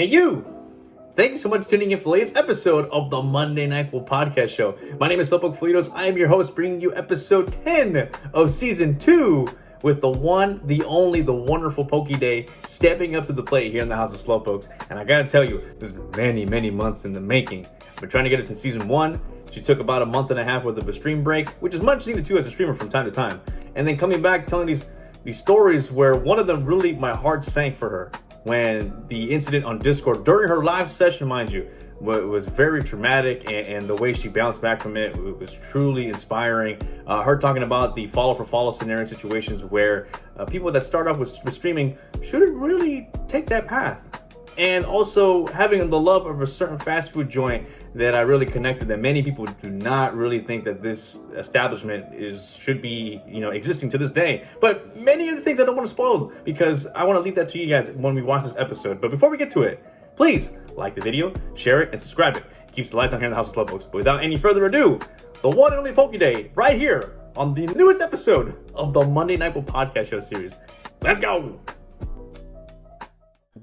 Hey you! Thank you so much for tuning in for the latest episode of the Monday Nyquil podcast show. My name is SlowpokeFelitos. I am your host, bringing you episode 10 of season 2 with the one, the only, the wonderful PokiDay stepping up to the plate here in the House of Slowpokes. And I gotta tell you, this is many months in the making. We're trying to get it to season 1. She took about a month and a half worth of a stream break, which is much needed too as a streamer from time to time. And then coming back, telling these stories where one of them really, my heart sank for her. When the incident on Discord, during her live session, mind you, was very traumatic, and the way she bounced back from it was truly inspiring. Her talking about the follow for follow scenario situations where people that start off with streaming shouldn't really take that path. And also having the love of a certain fast food joint that I really connected, that many people do not really think that this establishment should be, existing to this day. But many of the things I don't want to spoil because I want to leave that to you guys when we watch this episode. But before we get to it, please like the video, share it, and subscribe it. It keeps the lights on here in the House of Slowpokes. But without any further ado, the one and only PokiDay right here on the newest episode of the Monday Nyquil podcast show series. Let's go!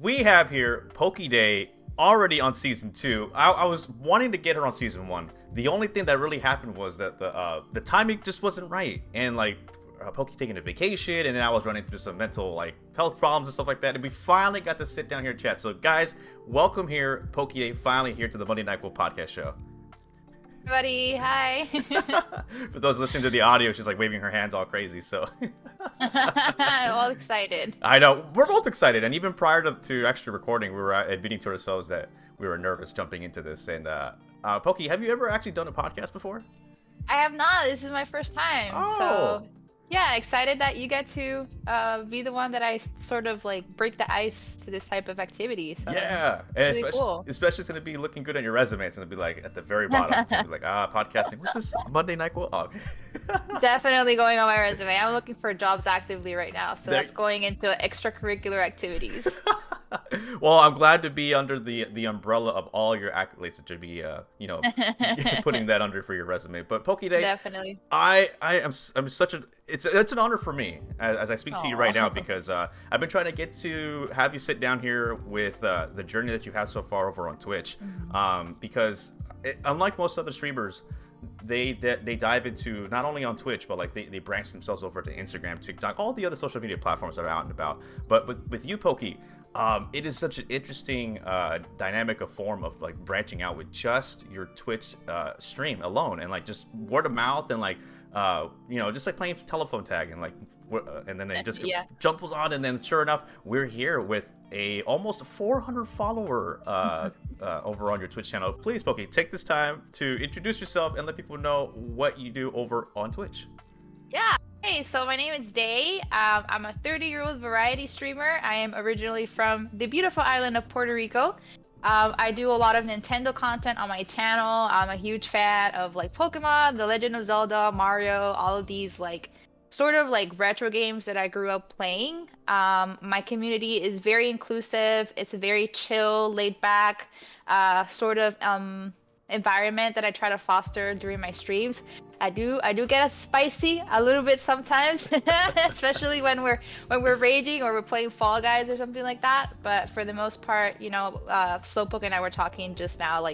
We have here PokiDay already on season 2. I was wanting to get her on season 1. The only thing that really happened was that the timing just wasn't right, and Poki taking a vacation, and then I was running through some mental health problems and stuff like that, and we finally got to sit down here and chat. So guys, welcome here, PokiDay, finally here to the Monday Nyquil podcast show. Everybody, hi. For those listening to the audio, she's waving her hands all crazy, so I'm all excited. I know, we're both excited, and even prior to actually recording, we were admitting to ourselves that we were nervous jumping into this. And Poki, have you ever actually done a podcast before? I have not. This is my first time. Oh. So yeah, excited that you get to be the one that I sort of break the ice to this type of activity. So yeah, and really cool. Especially it's going to be looking good on your resume. It's going to be at the very bottom. It's going to be podcasting. What's this, Monday Nyquil? Oh, okay. Definitely going on my resume. I'm looking for jobs actively right now, so that's going into extracurricular activities. Well, I'm glad to be under the umbrella of all your accolades to be putting that under for your resume. But PokiDay, definitely, I'm such a it's an honor for me as I speak to you right now, because I've been trying to get to have you sit down here with the journey that you have so far over on Twitch, because unlike most other streamers, they dive into not only on Twitch, but they branch themselves over to Instagram, TikTok, all the other social media platforms that are out and about. But with you, Poki, it is such an interesting dynamic of form of branching out with just your Twitch stream alone, and just word of mouth, and just playing telephone tag, and then it just jumps on, and then sure enough, we're here with a almost 400 follower over on your Twitch channel. Please, Poki, take this time to introduce yourself and let people know what you do over on Twitch. Yeah. Hey, so my name is Day. I'm a 30-year-old variety streamer. I am originally from the beautiful island of Puerto Rico. I do a lot of Nintendo content on my channel. I'm a huge fan of Pokemon, The Legend of Zelda, Mario, all of these sort of retro games that I grew up playing. My community is very inclusive. It's a very chill, laid back sort of environment that I try to foster during my streams. I do get spicy a little bit sometimes, especially when we're raging or we're playing Fall Guys or something like that. But for the most part, Slowpoke and I were talking just now,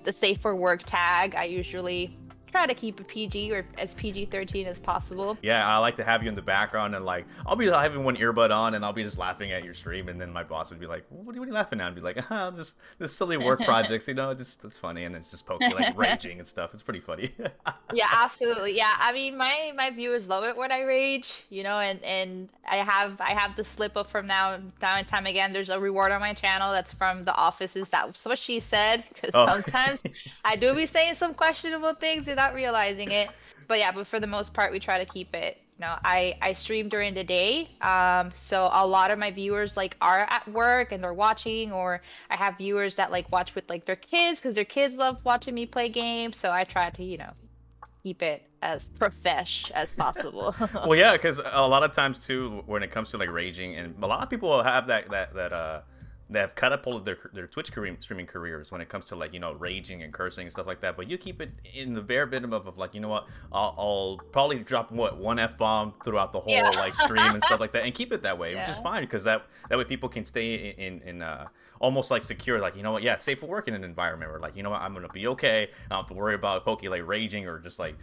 the safe for work tag. I usually try to keep it PG or as PG-13 as possible. Yeah, I like to have you in the background, and I'll be having one earbud on, and I'll be just laughing at your stream, and then my boss would be like, what are you laughing at? And be like, just this silly work projects, just it's funny, and it's just Poki raging and stuff. It's pretty funny. Yeah, absolutely. Yeah, I mean, my viewers love it when I rage, and I have the slip up from now and time again. There's a reward on my channel that's from The Office's That's What She Said, because sometimes I do be saying some questionable things without realizing it. But yeah, but for the most part, we try to keep it. I stream during the day, so a lot of my viewers are at work and they're watching, or I have viewers that watch with their kids because their kids love watching me play games. So I try to keep it as profesh as possible. Well, yeah, because a lot of times too, when it comes to raging, and a lot of people have that that have catapulted their Twitch streaming careers when it comes to like, you know, raging and cursing and stuff like that. But you keep it in the bare minimum of like, you know what, I'll probably drop one F-bomb throughout the whole like stream and stuff like that, and keep it that way, which is fine, because that way people can stay in almost like secure, like, you know what, yeah, safe for work in an environment where like, you know what, I'm gonna be okay. I don't have to worry about Poki like raging or just like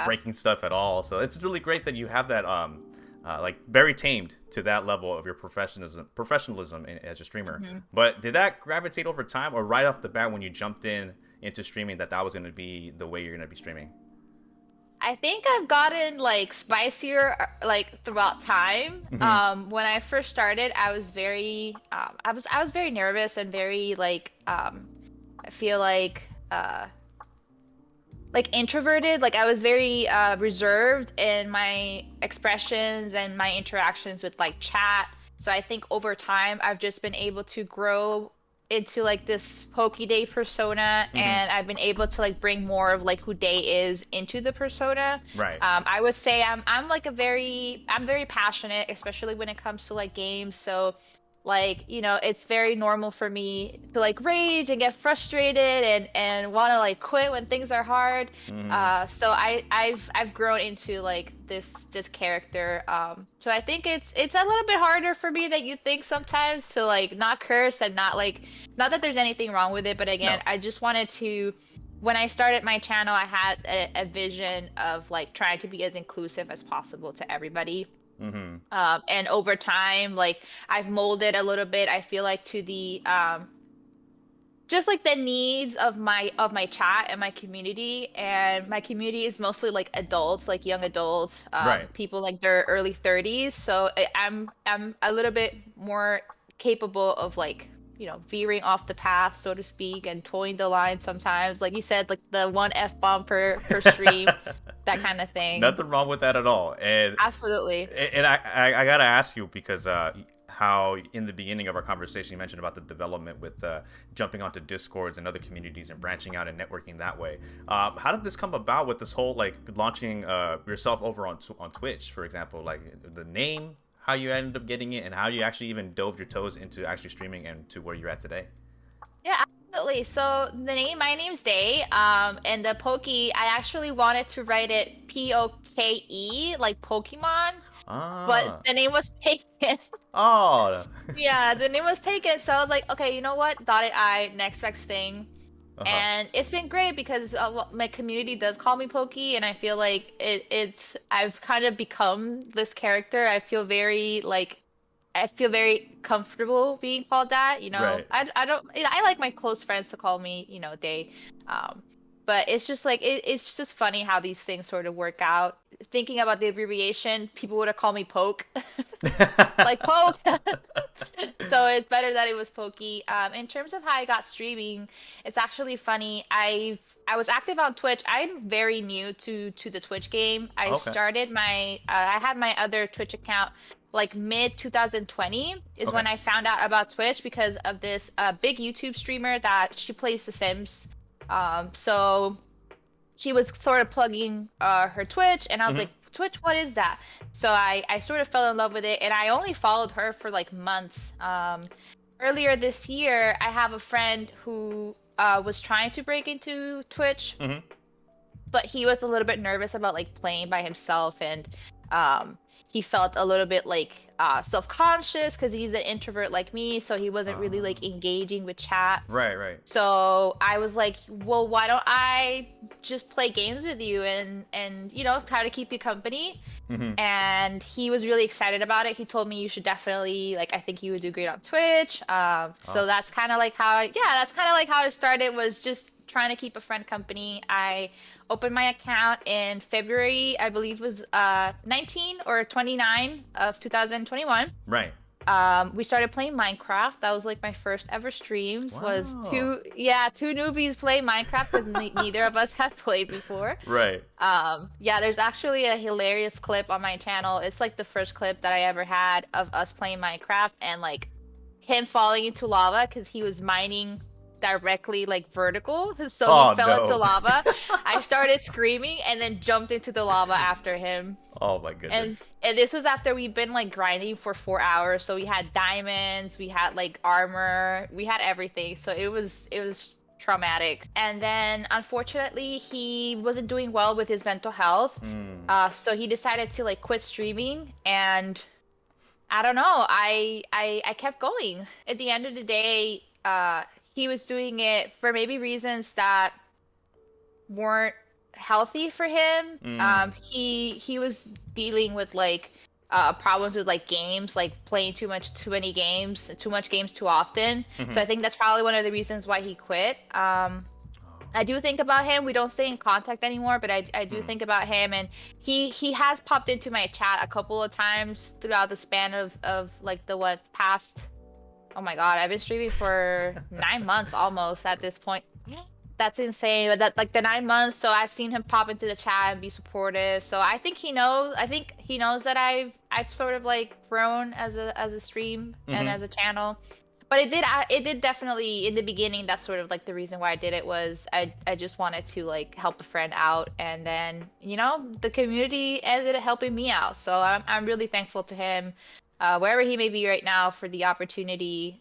breaking stuff at all. So it's really great that you have that like very tamed to that level of your professionalism as a streamer. But did that gravitate over time, or right off the bat when you jumped into streaming that was going to be the way you're going to be streaming? I think I've gotten like spicier like throughout time. When I first started, I was very I was very nervous and very like I feel like introverted. Like I was very reserved in my expressions and my interactions with like chat. So I think over time I've just been able to grow into like this PokiDay persona, and I've been able to like bring more of like who Day is into the persona. Right. I would say I'm like I'm very passionate, especially when it comes to like games. So like, you know, it's very normal for me to like rage and get frustrated and want to like quit when things are hard. So I've grown into like this character. So I think it's a little bit harder for me than you think sometimes to like not curse and not that there's anything wrong with it, but again, I just wanted to. When I started my channel, I had a vision of like trying to be as inclusive as possible to everybody. And over time, like I've molded a little bit, I feel like, to the just like the needs of my chat and my community. And my community is mostly like adults, like young adults, people like their early 30s. So I'm a little bit more capable of like, you know, veering off the path, so to speak, and towing the line sometimes. Like you said, like the one F-bomb per stream, that kind of thing. Nothing wrong with that at all. And absolutely. And I gotta ask you, because how in the beginning of our conversation you mentioned about the development with jumping onto Discords and other communities and branching out and networking that way. How did this come about with this whole like launching yourself over on Twitch, for example? Like the name, how you ended up getting it, and how you actually even dove your toes into actually streaming and to where you're at today? Yeah, absolutely. So my name's Day, and the Poki, I actually wanted to write it Poke, like Pokemon, but the name was taken. Yeah, the name was taken, so I was like, okay, you know what? Dotted I, next best thing. And it's been great because my community does call me Pokey, and I feel like I've kind of become this character. I feel very comfortable being called that, you know. Right. I don't, you know, I like my close friends to call me, you know, Day. But it's just like it's just funny how these things sort of work out. Thinking about the abbreviation, people would have called me Poke, like Poke. So it's better that it was Pokey. In terms of how I got streaming, it's actually funny. I was active on Twitch. I'm very new to the Twitch game. I started I had my other Twitch account like mid 2020 is when I found out about Twitch because of this big YouTube streamer that she plays The Sims. So she was sort of plugging her Twitch, and I was like, Twitch, what is that? So I sort of fell in love with it, and I only followed her for like months. Earlier this year, I have a friend who was trying to break into Twitch, but he was a little bit nervous about like playing by himself, and he felt a little bit like self-conscious because he's an introvert like me, so he wasn't really like engaging with chat. Right. So I was like, well, why don't I just play games with you and you know, try to keep you company. And he was really excited about it. He told me you should definitely, like, I think you would do great on Twitch. So that's kind of like how it started, was just trying to keep a friend company. I opened my account in February, I believe was 19 or 29 of 2021. Right. We started playing Minecraft. That was like my first ever streams. Was two newbies play Minecraft because neither of us had played before. Right. Yeah, there's actually a hilarious clip on my channel. It's like the first clip that I ever had of us playing Minecraft and like him falling into lava because he was mining directly like vertical, so Oh, he fell into no. lava. I started screaming and then jumped into the lava after him. Oh my And goodness. and this was after we'd been like grinding for 4 hours. So we had diamonds, we had like armor, we had everything. So it was traumatic. And then unfortunately he wasn't doing well with his mental health. So he decided to like quit streaming, and I don't know. I kept going. At the end of the day, he was doing it for maybe reasons that weren't healthy for him. He was dealing with like problems with like games, like playing too many games, too much games too often. So I think that's probably one of the reasons why he quit. I do think about him. We don't stay in contact anymore, but I do think about him, and he has popped into my chat a couple of times throughout the span of like the past. Oh my god, I've been streaming for 9 months almost at this point. That's insane. But that like the 9 months, so I've seen him pop into the chat and be supportive. So I think he knows. I think he knows that I've sort of like grown as a stream and as a channel. But it did definitely in the beginning. That's sort of like the reason why I did it was I just wanted to like help a friend out, and then the community ended up helping me out. So I'm really thankful to him, wherever he may be right now, for the opportunity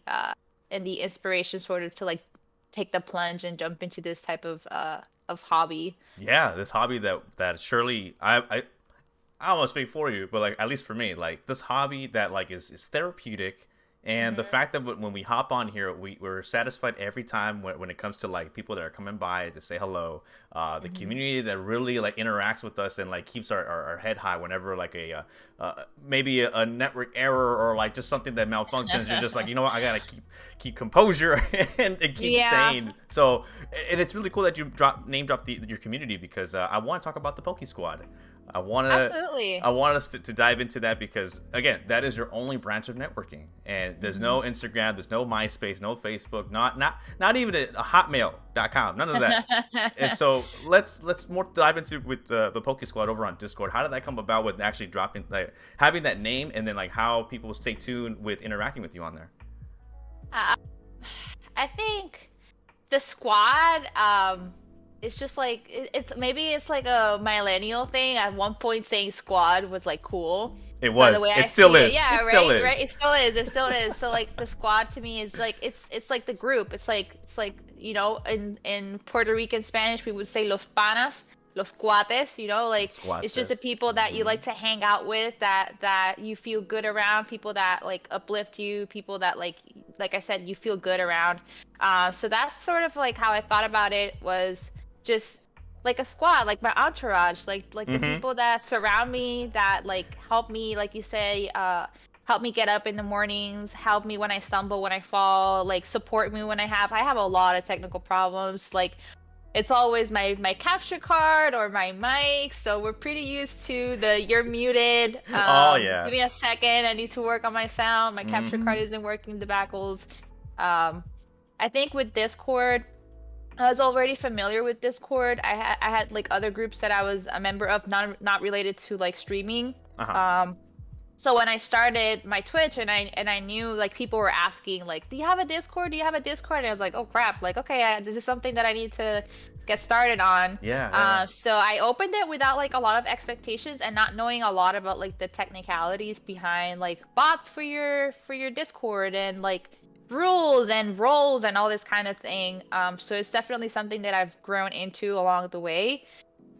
and the inspiration sort of to like take the plunge and jump into this type of hobby. Yeah, this hobby that surely I don't want to speak for you, but like at least for me, like this hobby that like is therapeutic. And the fact that when we hop on here, we're satisfied every time when it comes to like people that are coming by to say hello, the community that really like interacts with us and like keeps our head high whenever like maybe a network error or like just something that malfunctions. You're just like, you know what, I gotta keep composure and keep sane. So, and it's really cool that you name dropped your community, because I want to talk about the Poke Squad. Absolutely. I want us to dive into that, because again, that is your only branch of networking, and there's no Instagram, there's no MySpace, no Facebook, not even a Hotmail.com, none of that. And so let's more dive into with the Poke Squad over on Discord. How did that come about with actually dropping, like having that name, and then like how people stay tuned with interacting with you on there? I think the squad. It's just like it's like a millennial thing. At one point, saying squad was like cool. It was. So the way It still is. Yeah, It right, still is. right. It still is. It still is. So like the squad to me is like it's like the group. It's like in Puerto Rican Spanish we would say los panas, los cuates. Like it's just the people that you like to hang out with, that you feel good around, people that like uplift you, people that like I said, you feel good around. So that's sort of like how I thought about it, was just like a squad, like my entourage, like the people that surround me, that like help me, like you say, help me get up in the mornings, help me when I stumble, when I fall, like support me when I have a lot of technical problems. Like it's always my capture card or my mic, so we're pretty used to the you're muted. Oh yeah. Give me a second, I need to work on my sound. My capture card isn't working, the backles. I think with Discord, I was already familiar with Discord. I had like other groups that I was a member of, not related to like streaming. So when I started my Twitch, and I knew like people were asking like, do you have a Discord? Do you have a Discord? And I was like, oh crap, like okay, this is something that I need to get started on. So I opened it without like a lot of expectations, and not knowing a lot about like the technicalities behind like bots for your Discord, and like rules and roles and all this kind of thing. So it's definitely something that I've grown into along the way.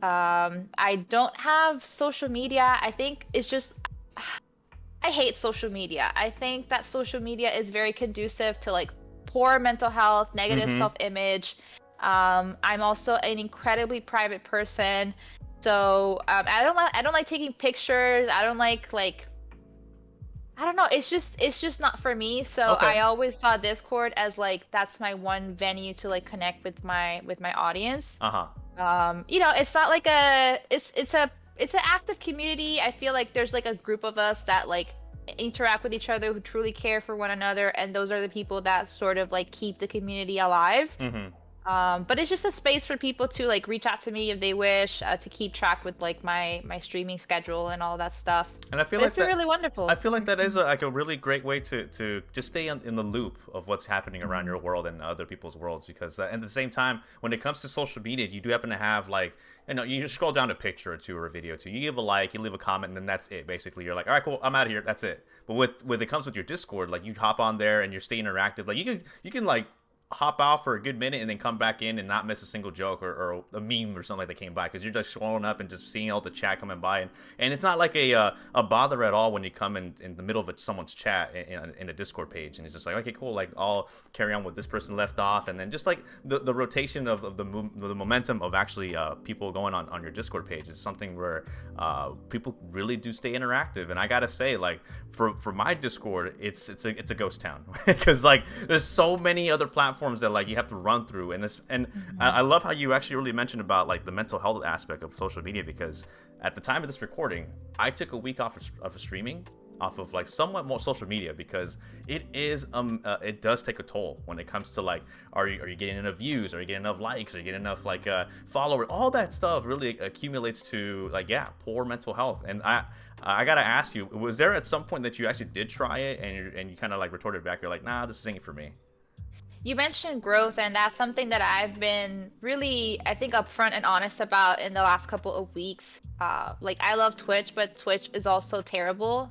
I don't have social media. I think it's just, I hate social media. I think that social media is very conducive to like poor mental health, negative self-image. I'm also an incredibly private person, so I don't like taking pictures. I don't like I don't know. It's just not for me. So I always saw Discord as like that's my one venue to like connect with my audience. It's not like it's an active community. I feel like there's like a group of us that like interact with each other, who truly care for one another, and those are the people that sort of like keep the community alive. But it's just a space for people to like reach out to me if they wish, to keep track with like my streaming schedule and all that stuff. And I feel But like it's been that, really wonderful. I feel like that is like a really great way to just stay in the loop of what's happening around your world and other people's worlds. Because at the same time, when it comes to social media, you do happen to have like, you just scroll down a picture or two or a video or two, you give a like, you leave a comment, and then that's it. Basically, you're like, all right, cool, I'm out of here. That's it. But when it comes with your Discord, like you hop on there and you're staying interactive. Like you can like hop out for a good minute and then come back in and not miss a single joke or a meme or something like that came by, because you're just scrolling up and just seeing all the chat coming by, and it's not like a bother at all when you come in the middle of someone's chat in a Discord page, and it's just like, okay, cool, like I'll carry on with this person left off, and then just like the rotation of the momentum of actually people going on your Discord page is something where people really do stay interactive. And I gotta say, like for my Discord, it's a ghost town because like there's so many other platforms that like you have to run through, and I love how you actually really mentioned about like the mental health aspect of social media, because at the time of this recording, I took a week off of streaming, off of like somewhat more social media, because it does take a toll when it comes to like, are you getting enough views, are you getting enough likes, are you getting enough like followers, all that stuff really accumulates to like, yeah, poor mental health. And I gotta ask you, was there at some point that you actually did try it and you kind of like retorted back, you're like, nah, this ain't for me? You mentioned growth, and that's something that I've been really, I think, upfront and honest about in the last couple of weeks. Like, I love Twitch, but Twitch is also terrible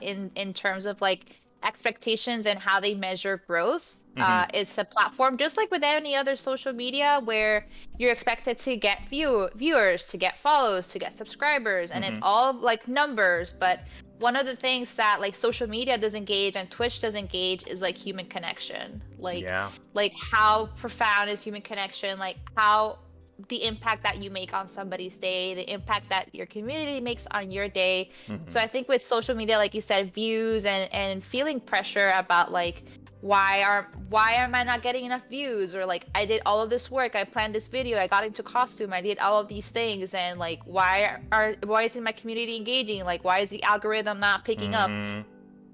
in terms of like expectations and how they measure growth. It's a platform just like with any other social media where you're expected to get viewers, to get follows, to get subscribers, and it's all like numbers. But one of the things that like social media does engage and Twitch does engage is like human connection. Like how profound is human connection? Like how the impact that you make on somebody's day, the impact that your community makes on your day. So I think with social media, like you said, views and feeling pressure about like, why am I not getting enough views, or like I did all of this work, I planned this video, I got into costume, I did all of these things, and like why isn't my community engaging, like why is the algorithm not picking up?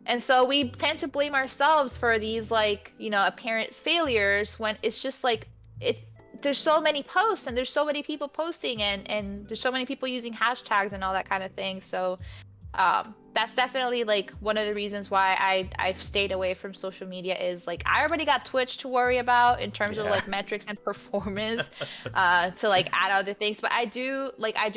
And so we tend to blame ourselves for these like, apparent failures, when it's just like there's so many posts and there's so many people posting and there's so many people using hashtags and all that kind of thing. So that's definitely like one of the reasons why I've stayed away from social media, is like I already got Twitch to worry about in terms of like metrics and performance, to like add other things. But I do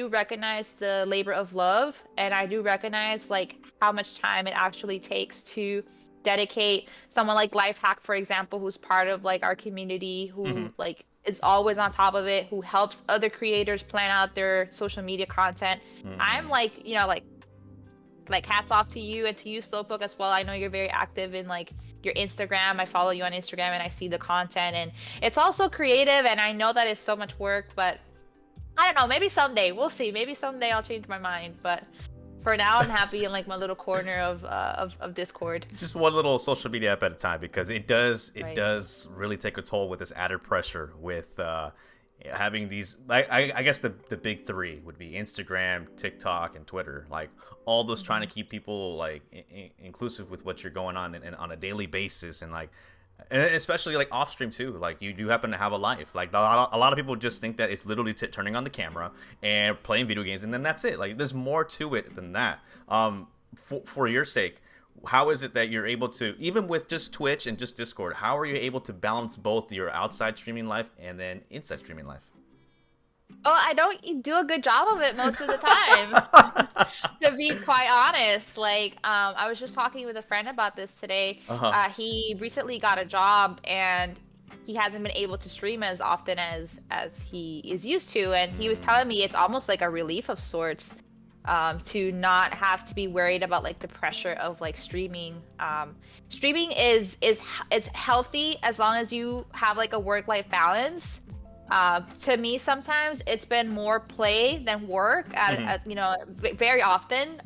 recognize the labor of love, and I do recognize like how much time it actually takes to dedicate. Someone like Lifehack, for example, who's part of like our community, who like is always on top of it, who helps other creators plan out their social media content. I'm like, like hats off to you, and to you, Slowpoke, as well. I know you're very active in like your Instagram. I follow you on Instagram and I see the content, and it's also creative, and I know that it's so much work, but I don't know, maybe someday, we'll see. Maybe someday I'll change my mind, but for now I'm happy in like my little corner of Discord. Just one little social media app at a time, because it does really take a toll with this added pressure with having these, I guess the big three would be Instagram, TikTok, and Twitter, like all those trying to keep people like inclusive with what you're going on and on a daily basis, and like, and especially like off stream too, like you do happen to have a life. Like a lot of people just think that it's literally turning on the camera and playing video games, and then that's it. Like there's more to it than that. For your sake, how is it that you're able to, even with just Twitch and just Discord, how are you able to balance both your outside streaming life and then inside streaming life? Oh, I don't do a good job of it most of the time. To be quite honest, like I was just talking with a friend about this today. He recently got a job, and he hasn't been able to stream as often as he is used to, and he was telling me it's almost like a relief of sorts, to not have to be worried about like the pressure of like streaming. Streaming is healthy as long as you have like a work-life balance. To me, sometimes it's been more play than work very often.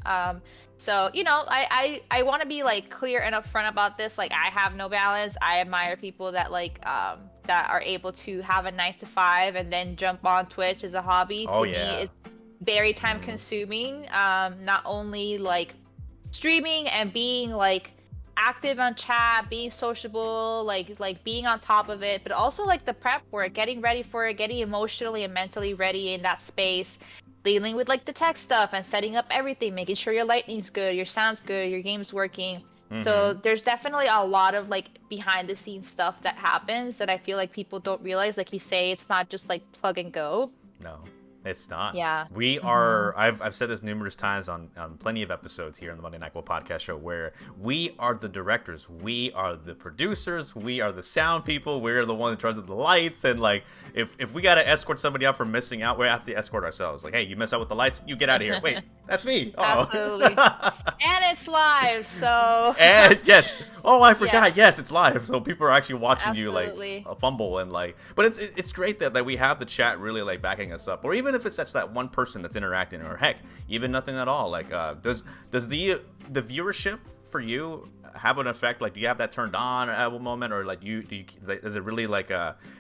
So, I want to be like clear and upfront about this. Like, I have no balance. I admire people that like that are able to have a 9 to 5 and then jump on Twitch as a hobby. To me, it's very time consuming. Not only like streaming and being like active on chat, being sociable, like being on top of it, but also like the prep work, getting ready for it, getting emotionally and mentally ready in that space, dealing with like the tech stuff and setting up everything, making sure your lighting's good, your sound's good, your game's working. So there's definitely a lot of like behind the scenes stuff that happens that I feel like people don't realize. Like you say, it's not just like plug and go. No, it's not. Yeah. We are, I've said this numerous times on plenty of episodes here on the Monday Night podcast show, where we are the directors, we are the producers, we are the sound people, we're the one in charge of the lights. And like, if we got to escort somebody out for missing out, we have to escort ourselves. Like, hey, you miss out with the lights, you get out of here. Wait, that's me. Oh. Absolutely. And it's live, so. And yes. Oh, I forgot. Yes. Yes, it's live. So people are actually watching Absolutely. you like fumble and like. But it's great that we have the chat really like backing us up, or even if it's just that one person that's interacting, or heck, even nothing at all. Like, does the viewership for you have an effect? Like, do you have that turned on at one moment, or like does it really like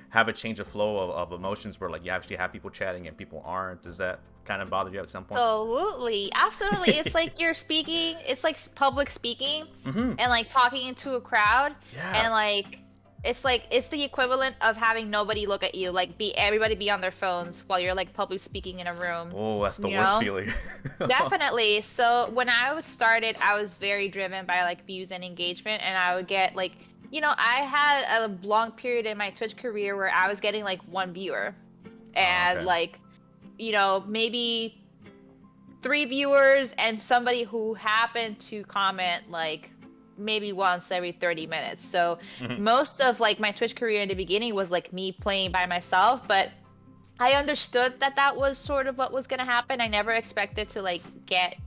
have a change of flow of emotions where like you actually have people chatting and people aren't? Does that kind of bother you at some point? Absolutely. It's like you're speaking, it's like public speaking and like talking into a crowd. Yeah. And like it's the equivalent of having nobody look at you, like everybody be on their phones while you're like public speaking in a room. Oh, that's the worst feeling. Definitely. So when I was started, I was very driven by like views and engagement, and I would get like, I had a long period in my Twitch career where I was getting like one viewer and like, maybe 3 viewers and somebody who happened to comment like maybe once every 30 minutes. So most of like my Twitch career in the beginning was like me playing by myself, but I understood that was sort of what was going to happen. I never expected to like get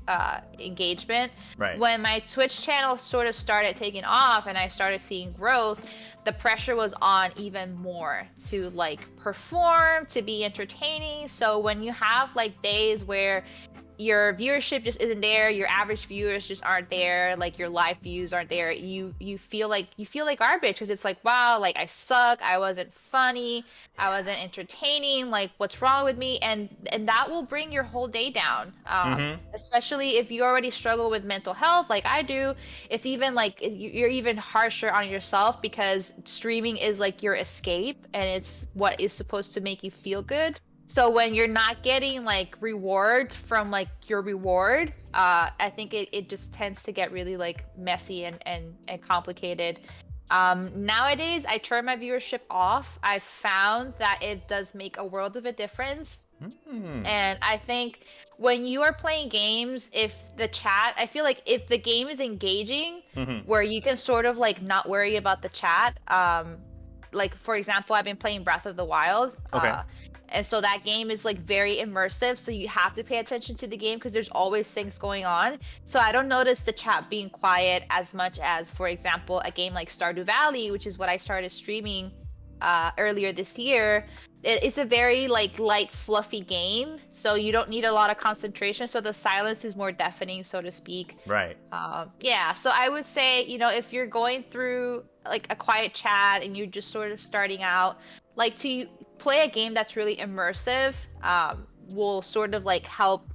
engagement. Right. When my Twitch channel sort of started taking off and I started seeing growth, the pressure was on even more to like perform, to be entertaining. So when you have like days where your viewership just isn't there, your average viewers just aren't there, like your live views aren't there, you feel like garbage, because it's like, wow, like I suck, I wasn't funny, I wasn't entertaining, like what's wrong with me? And that will bring your whole day down. Especially if you already struggle with mental health like I do. It's even like you're even harsher on yourself, because streaming is like your escape and it's what is supposed to make you feel good. So when you're not getting like reward from like your reward, I think it just tends to get really like messy and complicated. Nowadays, I turn my viewership off. I've found that it does make a world of a difference. And I think when you are playing games, I feel like if the game is engaging, where you can sort of like not worry about the chat. Like for example, I've been playing Breath of the Wild. Okay. And so that game is like very immersive. So you have to pay attention to the game because there's always things going on. So I don't notice the chat being quiet as much as, for example, a game like Stardew Valley, which is what I started streaming earlier this year. It's a very like light, fluffy game. So you don't need a lot of concentration. So the silence is more deafening, so to speak. Right. Yeah. So I would say, if you're going through like a quiet chat and you're just sort of starting out, like to play a game that's really immersive will sort of like help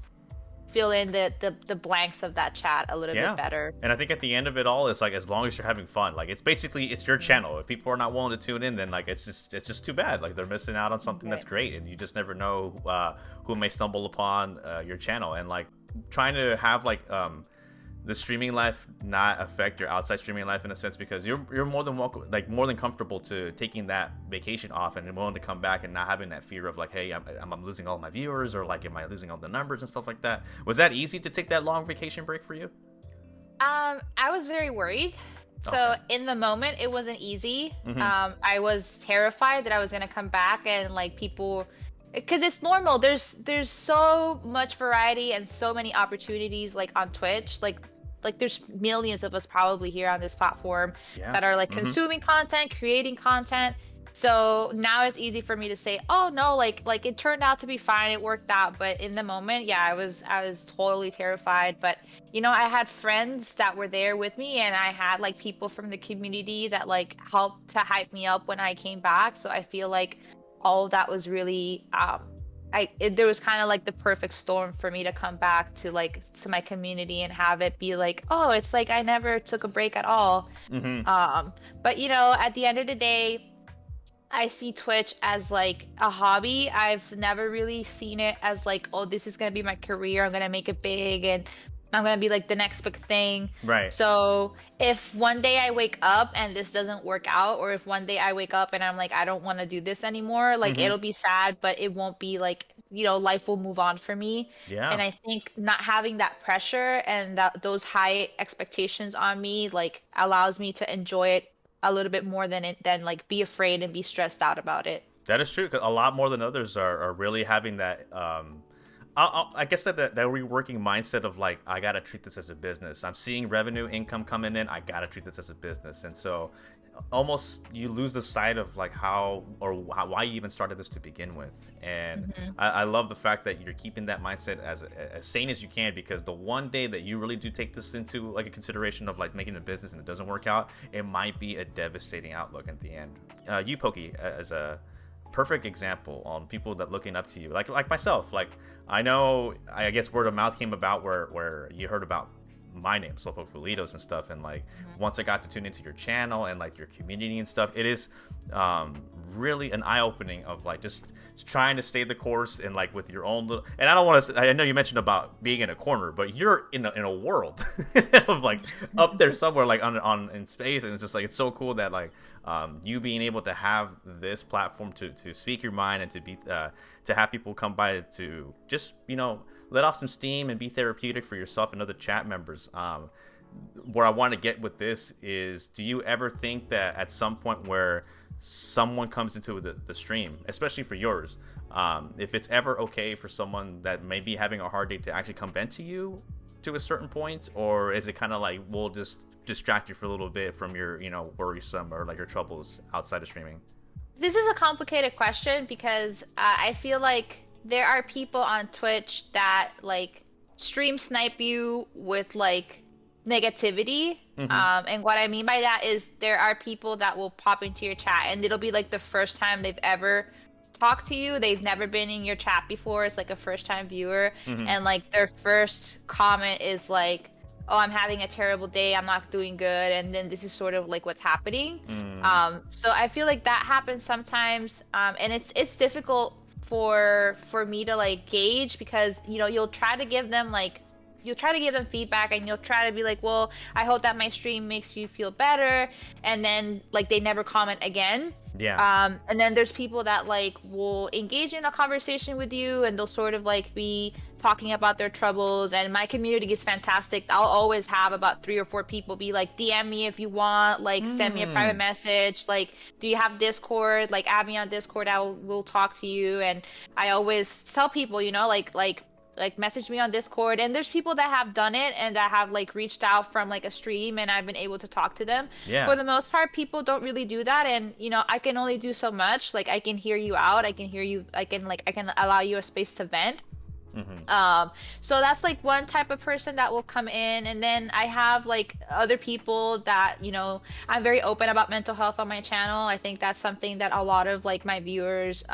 fill in the blanks of that chat a little bit better. And I think at the end of it all, it's like, as long as you're having fun, like it's your channel. If people are not willing to tune in, then like it's just too bad. Like they're missing out on something that's great, and you just never know who may stumble upon your channel. And like trying to have like the streaming life not affect your outside streaming life in a sense, because you're more than welcome, like more than comfortable to taking that vacation off and willing to come back and not having that fear of like, hey, I'm losing all my viewers, or like, am I losing all the numbers and stuff like that. Was that easy to take that long vacation break for you? I was very worried. So in the moment, it wasn't easy. I was terrified that I was gonna come back and like people, because it's normal. There's so much variety and so many opportunities like on Twitch. Like there's millions of us probably here on this platform that are like consuming content, creating content. So now it's easy for me to say, oh no, like it turned out to be fine, it worked out. But in the moment, I was totally terrified. But I had friends that were there with me, and I had like people from the community that like helped to hype me up when I came back. So I feel like all of that was really there was kind of like the perfect storm for me to come back to like to my community and have it be like, oh, it's like I never took a break at all. But you know, at the end of the day, I see Twitch as like a hobby. I've never really seen it as like, oh, this is gonna be my career. I'm gonna make it big and I'm gonna be like the next big thing. Right. So if one day I wake up and this doesn't work out, or if one day I wake up and I'm like, I don't want to do this anymore, like it'll be sad, but it won't be like, you know, life will move on for me. Yeah. And I think not having that pressure and those high expectations on me like allows me to enjoy it a little bit more than like be afraid and be stressed out about it. That is true. 'Cause a lot more than others are really having that. I guess that reworking mindset of like, I gotta treat this as a business. I'm seeing revenue income coming in. I gotta treat this as a business, and so almost you lose the sight of like why you even started this to begin with. And I love the fact that you're keeping that mindset as sane as you can, because the one day that you really do take this into like a consideration of like making a business and it doesn't work out, it might be a devastating outlook at the end. You, Pokey, as a perfect example on people that looking up to you, like myself. Like, I know, I guess word of mouth came about where you heard about my name, SlowpokeFelitos, and stuff, and like once I got to tune into your channel and like your community and stuff, it is really an eye-opening of like just trying to stay the course and like with your own little, and I don't want to, I know you mentioned about being in a corner, but you're in a world of like up there somewhere like on in space, and it's just like, it's so cool that like you being able to have this platform to speak your mind and to be to have people come by to just, you know, let off some steam and be therapeutic for yourself and other chat members. Where I want to get with this is, do you ever think that at some point where someone comes into the stream, especially for yours, if it's ever okay for someone that may be having a hard day to actually come vent to you to a certain point, or is it kind of like, we'll just distract you for a little bit from your, you know, worrisome or like your troubles outside of streaming? This is a complicated question because I feel like there are people on Twitch that like stream snipe you with like negativity. And what I mean by that is there are people that will pop into your chat and it'll be like the first time they've ever talked to you. They've never been in your chat before. It's like a first time viewer. And like their first comment is like, oh, I'm having a terrible day, I'm not doing good, and then this is sort of like what's happening. So I feel like that happens sometimes, and it's difficult for me to like gauge, because you know, you'll try to give them feedback and you'll try to be like, well, I hope that my stream makes you feel better, and then like they never comment again. And then there's people that like will engage in a conversation with you and they'll sort of like be talking about their troubles, and my community is fantastic. I'll always have about 3 or 4 people be like, DM me if you want, like send me a private message, like, do you have Discord, like add me on Discord, we'll talk to you. And I always tell people, you know, like message me on Discord. And there's people that have done it and that have like reached out from like a stream and I've been able to talk to them. For the most part, people don't really do that, and you know, I can only do so much. Like I can hear you out, I can allow you a space to vent. So that's like one type of person that will come in. And then I have like other people that, you know, I'm very open about mental health on my channel. I think that's something that a lot of like my viewers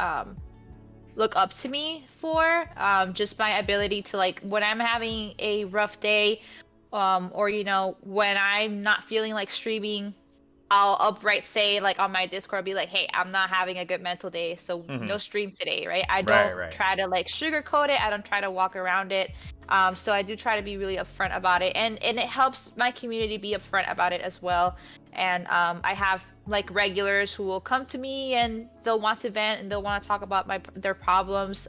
look up to me for, just my ability to like, when I'm having a rough day, or you know, when I'm not feeling like streaming, I'll upright say like on my Discord, be like, hey, I'm not having a good mental day, so no stream today, right? I don't try to like sugarcoat it. I don't try to walk around it. So I do try to be really upfront about it, and it helps my community be upfront about it as well. And I have like regulars who will come to me and they'll want to vent and they'll want to talk about their problems.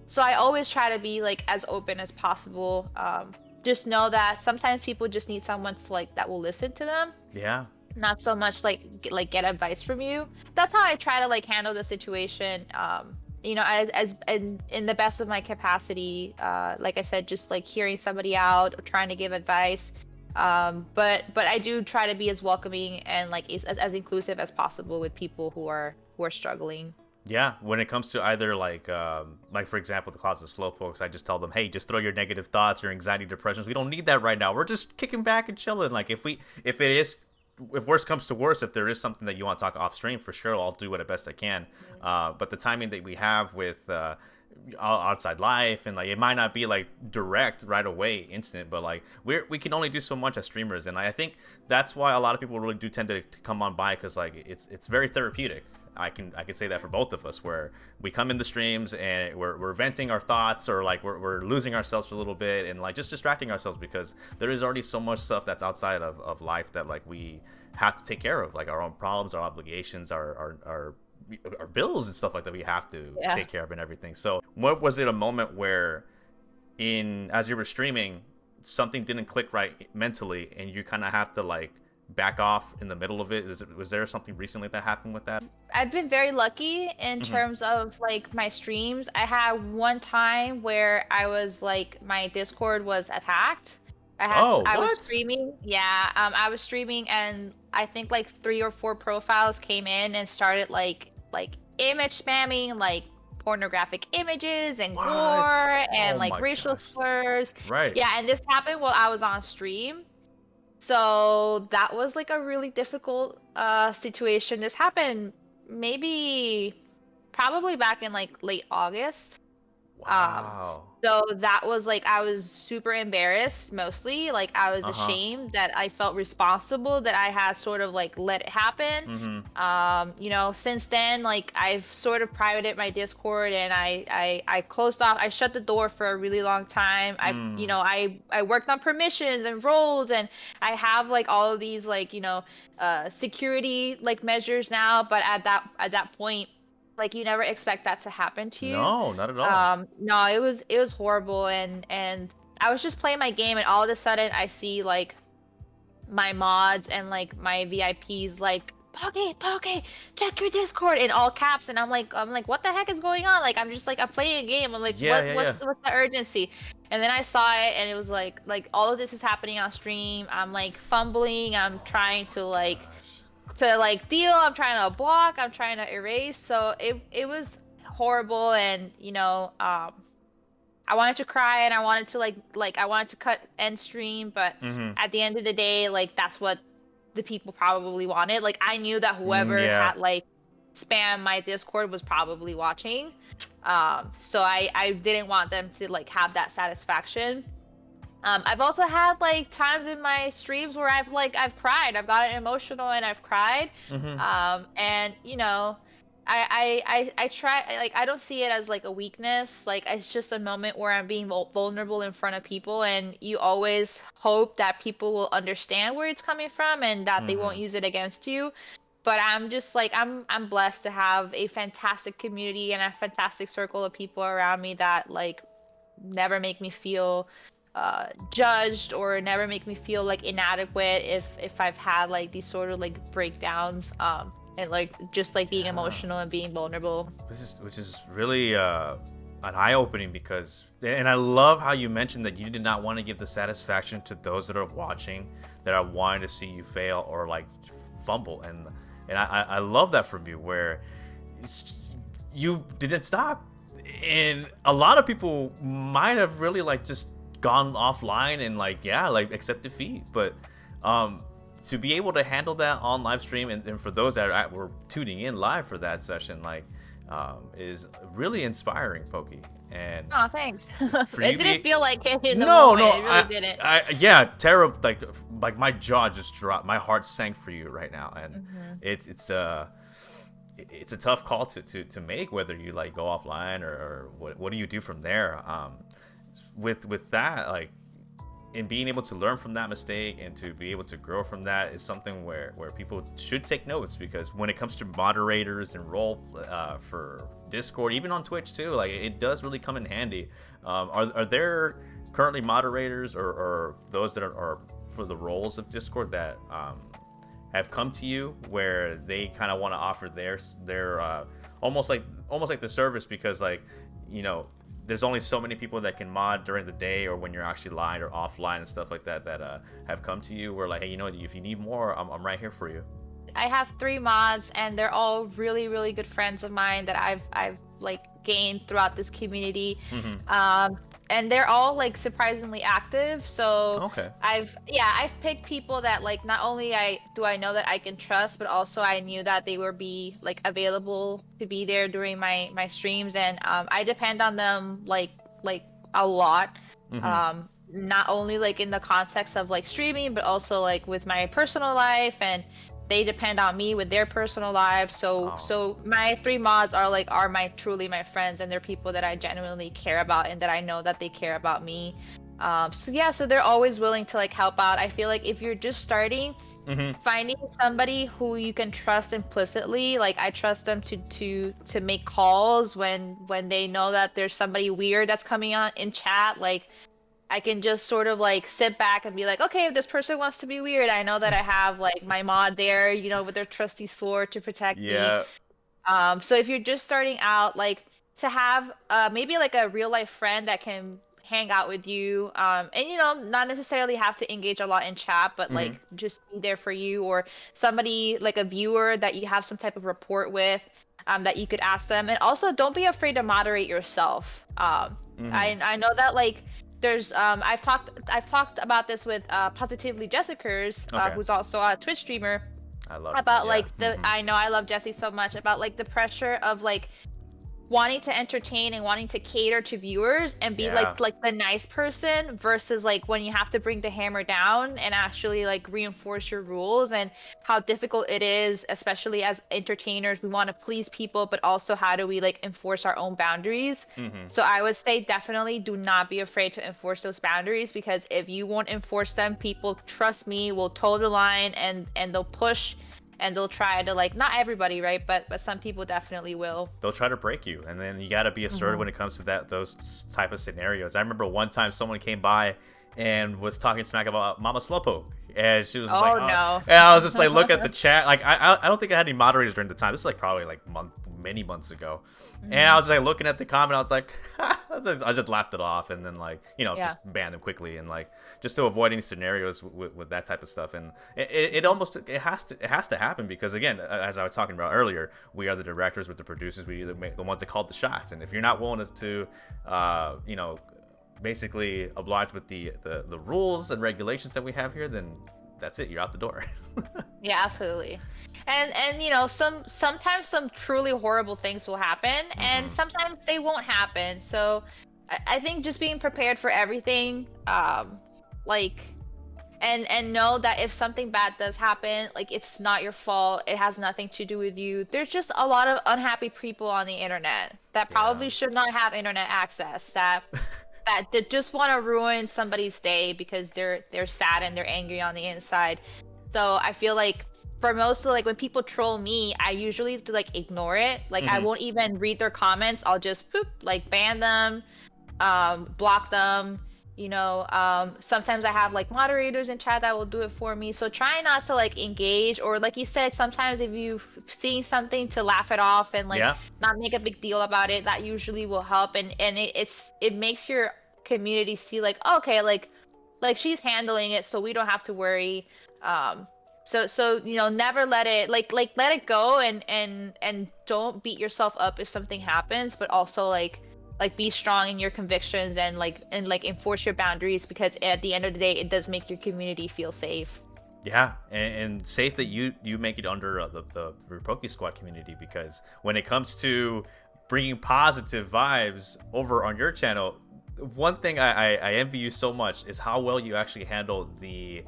So I always try to be like as open as possible. Just know that sometimes people just need someone to like that will listen to them. Not so much like get advice from you. That's how I try to like handle the situation. You know, as in the best of my capacity. Like I said, just like hearing somebody out, trying to give advice. But I do try to be as welcoming and like as inclusive as possible with people who are struggling. Yeah, when it comes to either like for example, the Closet Slowpokes, I just tell them, hey, just throw your negative thoughts, your anxiety, depressions. We don't need that right now. We're just kicking back and chilling. Like if it is if worst comes to worst, if there is something that you want to talk off stream, for sure, I'll do it the best I can. But the timing that we have with outside life, and like it might not be like direct right away, instant, but like we can only do so much as streamers, and I think that's why a lot of people really do tend to come on by, because like it's very therapeutic. I can say that for both of us, where we come in the streams and we're venting our thoughts, or like we're losing ourselves for a little bit, and like just distracting ourselves, because there is already so much stuff that's outside of life that like we have to take care of, like our own problems, our obligations, our bills and stuff like that we have to take care of and everything. So what was it a moment where as you were streaming, something didn't click right mentally and you kind of have to like back off in the middle of it? Was there something recently that happened with that? I've been very lucky in terms of like my streams. I had one time where I was like, my Discord was attacked. I was streaming. Yeah, I was streaming, and I think like 3 or 4 profiles came in and started like image spamming, like pornographic images and gore and like racial slurs. Right. Yeah, and this happened while I was on stream. So that was like a really difficult situation. This happened probably back in like late August. Wow. So that was like, I was super embarrassed, mostly. Like, I was ashamed that I felt responsible, that I had sort of like let it happen. You know, since then, like, I've sort of privated my Discord, and I closed off, I shut the door for a really long time. I worked on permissions and roles, and I have like all of these like, security like measures now, but at that point, like, you never expect that to happen to you. No, not at all. No, it was horrible, and I was just playing my game, and all of a sudden I see like my mods and like my VIPs like, Poki, check your Discord, in all caps, and I'm like, what the heck is going on? Like, I'm just like, I'm playing a game. I'm like, what's the urgency? And then I saw it, and it was like all of this is happening on stream. I'm like fumbling. I'm trying to deal, I'm trying to block, I'm trying to erase. So it was horrible, and I wanted to cry, and I wanted to I wanted to end stream, but at the end of the day, like, that's what the people probably wanted. Like, I knew that whoever had like spam my Discord was probably watching, so I didn't want them to like have that satisfaction. I've also had like times in my streams where I've cried. I've gotten emotional and I've cried. And I try, like, I don't see it as like a weakness. Like, it's just a moment where I'm being vulnerable in front of people, and you always hope that people will understand where it's coming from and that they won't use it against you. But I'm just like, I'm blessed to have a fantastic community and a fantastic circle of people around me that like never make me feel judged, or never make me feel like inadequate if I've had like these sort of like breakdowns, and like just like being emotional and being vulnerable. Which is really an eye-opening, because, and I love how you mentioned that you did not want to give the satisfaction to those that are watching, that are wanting to see you fail or like fumble, and I love that from you, where you didn't stop. And a lot of people might have really like just gone offline and like accept defeat, but to be able to handle that on live stream, and for those that were tuning in live for that session, like is really inspiring, Poki. And oh, thanks. It didn't feel like it in the no, moment. It really didn't. Tara, like my jaw just dropped, my heart sank for you right now, and it's a tough call to make, whether you like go offline or what do you do from there. With that, like, and being able to learn from that mistake and to be able to grow from that is something where people should take notes, because when it comes to moderators and role for Discord, even on Twitch too, like, it does really come in handy. Are there currently moderators or those that are for the roles of Discord that have come to you where they kind of want to offer their almost like the service, because like, there's only so many people that can mod during the day or when you're actually live or offline and stuff like that have come to you where like, hey, if you need more, I'm right here for you? I have 3 mods, and they're all really, really good friends of mine that I've like gained throughout this community. and they're all like surprisingly active. So Okay. I've picked people that like not only I know that I can trust, but also I knew that they would be like available to be there during my streams, and I depend on them like a lot. Not only like in the context of like streaming, but also like with my personal life, and they depend on me with their personal lives. So my 3 mods are truly my friends, and they're people that I genuinely care about and that I know that they care about me. So they're always willing to like help out. I feel like if you're just starting, finding somebody who you can trust implicitly, like I trust them to make calls when they know that there's somebody weird that's coming on in chat, like I can just sort of like sit back and be like, okay, if this person wants to be weird, I know that I have like my mod there, with their trusty sword to protect me. So if you're just starting out, like to have maybe like a real life friend that can hang out with you, and not necessarily have to engage a lot in chat, but like just be there for you, or somebody like a viewer that you have some type of rapport with, that you could ask them. And also don't be afraid to moderate yourself. I know that like there's I've talked about this with Positively Jessicers, who's also a Twitch streamer. I love about like I know I love Jessie so much, about like the pressure of like wanting to entertain and wanting to cater to viewers and be like the nice person, versus like when you have to bring the hammer down and actually like reinforce your rules, and how difficult it is, especially as entertainers. We want to please people, but also how do we like enforce our own boundaries? So I would say definitely do not be afraid to enforce those boundaries, because if you won't enforce them, people, trust me, will toe the line, and they'll push. And they'll try to like, not everybody, right? But some people definitely will. They'll try to break you, and then you got to be assertive when it comes to those type of scenarios. I remember one time someone came by and was talking smack about Mama Slowpoke, and she was just like, "Oh no!" And I was just like, look at the chat. Like, I don't think I had any moderators during the time. This is like probably like many months ago, and I was like looking at the comment. I was like, I just laughed it off, and then like just banned them quickly, and like just to avoid any scenarios with that type of stuff. And it has to happen, because again, as I was talking about earlier, we are the directors with the producers. We either make the ones that call the shots, and if you're not willing to basically oblige with the rules and regulations that we have here, then that's it, you're out the door. Yeah, absolutely. And sometimes some truly horrible things will happen, and sometimes they won't happen. So I think just being prepared for everything, and know that if something bad does happen, like it's not your fault, it has nothing to do with you. There's just a lot of unhappy people on the internet that probably should not have internet access, that just want to ruin somebody's day because they're sad and they're angry on the inside. So I feel like for most of like when people troll me, I usually like ignore it. Like I won't even read their comments. I'll just like ban them, block them. Sometimes I have like moderators in chat that will do it for me. So try not to like engage, or like you said, sometimes if you've seen something, to laugh it off and like not make a big deal about it. That usually will help, and it makes your community see like, okay, like she's handling it, so we don't have to worry. So never let it let it go, and don't beat yourself up if something happens, but also like be strong in your convictions, and enforce your boundaries, because at the end of the day, it does make your community feel safe. Yeah, and safe that you make it under the Poke Squad community, because when it comes to bringing positive vibes over on your channel, one thing I envy you so much is how well you actually handle the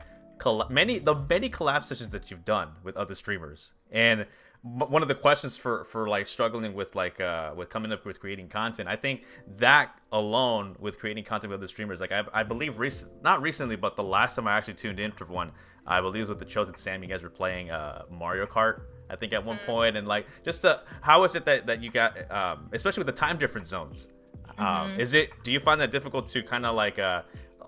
many collab sessions that you've done with other streamers. And one of the questions for like struggling with like with coming up with creating content, I think that alone with creating content with other streamers, like I believe not recently, but the last time I actually tuned in for one, I believe it was with the Chosen Sam. You guys were playing Mario Kart, I think, at one point. And like just how is it that you got especially with the time difference zones, do you find that difficult to kind of like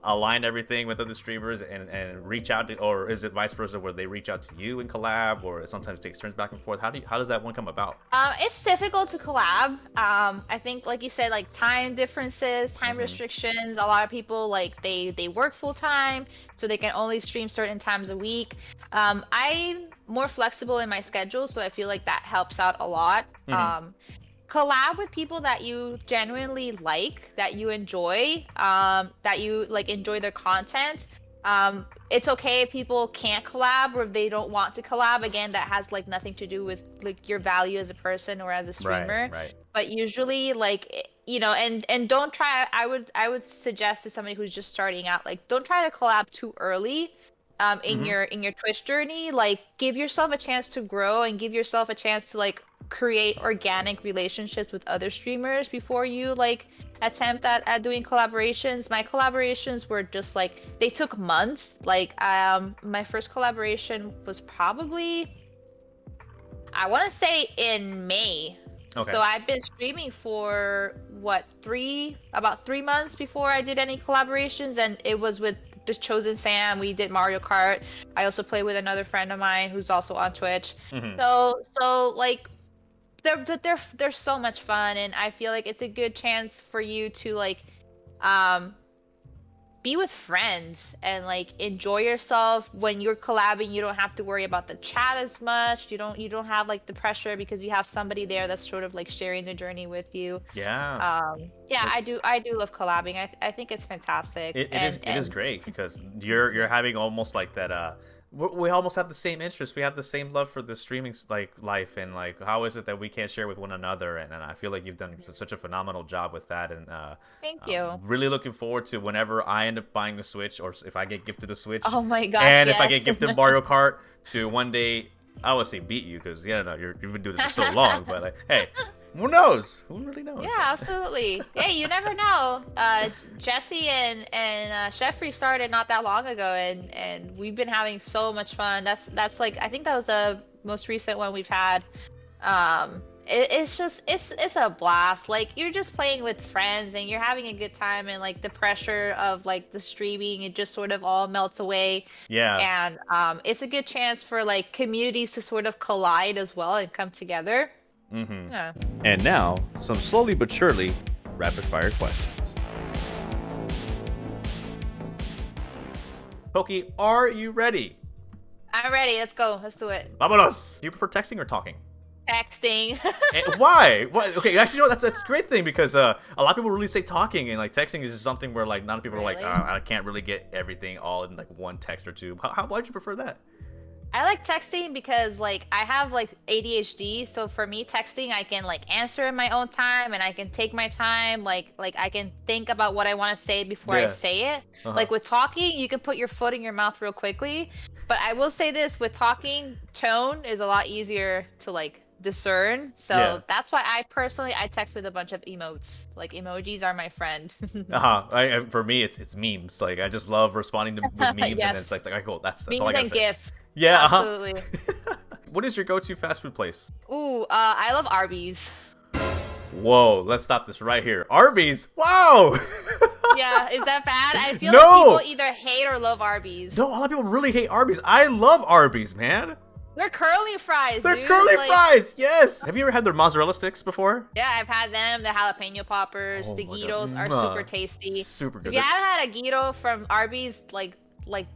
align everything with other streamers and reach out to, or is it vice versa where they reach out to you and collab, or sometimes it takes turns back and forth? How does that one come about? It's difficult to collab. I think like you said, like time differences, time restrictions. A lot of people like they work full time, so they can only stream certain times a week. I'm more flexible in my schedule, so I feel like that helps out a lot. collab with people that you genuinely like, that you enjoy, that you like enjoy their content. It's okay if people can't collab or if they don't want to collab. Again, that has like nothing to do with like your value as a person or as a streamer. Right. But usually, like, you know, and don't try. I would suggest to somebody who's just starting out, like, don't try to collab too early. In your Twitch journey, like, give yourself a chance to grow and give yourself a chance to like create organic relationships with other streamers before you like attempt at doing collaborations. My collaborations were just like, they took months. Like, my first collaboration was probably, I want to say, in May. Okay. So I've been streaming for about 3 months before I did any collaborations, and it was with just Chosen Sam. We did Mario Kart. I also play with another friend of mine who's also on Twitch. So like, they're so much fun, and I feel like it's a good chance for you to like be with friends and like enjoy yourself. When you're collabing, you don't have to worry about the chat as much. You don't have like the pressure because you have somebody there that's sort of like sharing the journey with you. Yeah. I do love collabing. I think it's fantastic. It is great because you're having almost like that we almost have the same interests. We have the same love for the streaming like life, and like how is it that we can't share with one another? And I feel like you've done such a phenomenal job with that. And thank you. I'm really looking forward to whenever I end up buying a Switch, or if I get gifted a Switch. Oh my gosh! And yes. if I get gifted Mario Kart, to one day, I would say beat you, because you've been doing this for so long. But like, hey, who knows? Who really knows? Yeah, absolutely. Hey, you never know. Jesse and Jeffrey started not that long ago, and we've been having so much fun. That's like, I think that was the most recent one we've had. It's a blast. Like, you're just playing with friends and you're having a good time, and like the pressure of like the streaming, it just sort of all melts away. Yeah. And it's a good chance for like communities to sort of collide as well and come together. Yeah. And now, some slowly but surely rapid fire questions. Poki, are you ready? I'm ready. Let's go. Let's do it. Vámonos! Do you prefer texting or talking? Texting. Why? What? Okay, actually, you know, that's a great thing, because a lot of people really say talking, and like texting is just something where like not people are like, Really? I can't really get everything all in like one text or two. Why'd you prefer that? I like texting because like I have like ADHD, so for me texting, I can like answer in my own time, and I can take my time, like I can think about what I want to say before I say it. Like with talking, you can put your foot in your mouth real quickly, but I will say this, with talking, tone is a lot easier to like discern. So that's why I text with a bunch of emotes. Like, emojis are my friend. For me, it's memes. Like, I just love responding to with memes, Yes. and it's like, okay, cool. That's Memes all I gotta and say. gifs. Yeah, absolutely. What is your go-to fast food place? Ooh, I love Arby's. Whoa, let's stop this right here. Arby's. Wow. Yeah, is that bad? I feel No. like people either hate or love Arby's. No, a lot of people really hate Arby's. I love Arby's, man. They're curly fries, They're dude. curly Like, fries, yes. Have you ever had their mozzarella sticks before? Yeah, I've had them. The jalapeno poppers, Oh the my Guitos God. are super tasty. Super good. If you haven't had a Guido from Arby's, like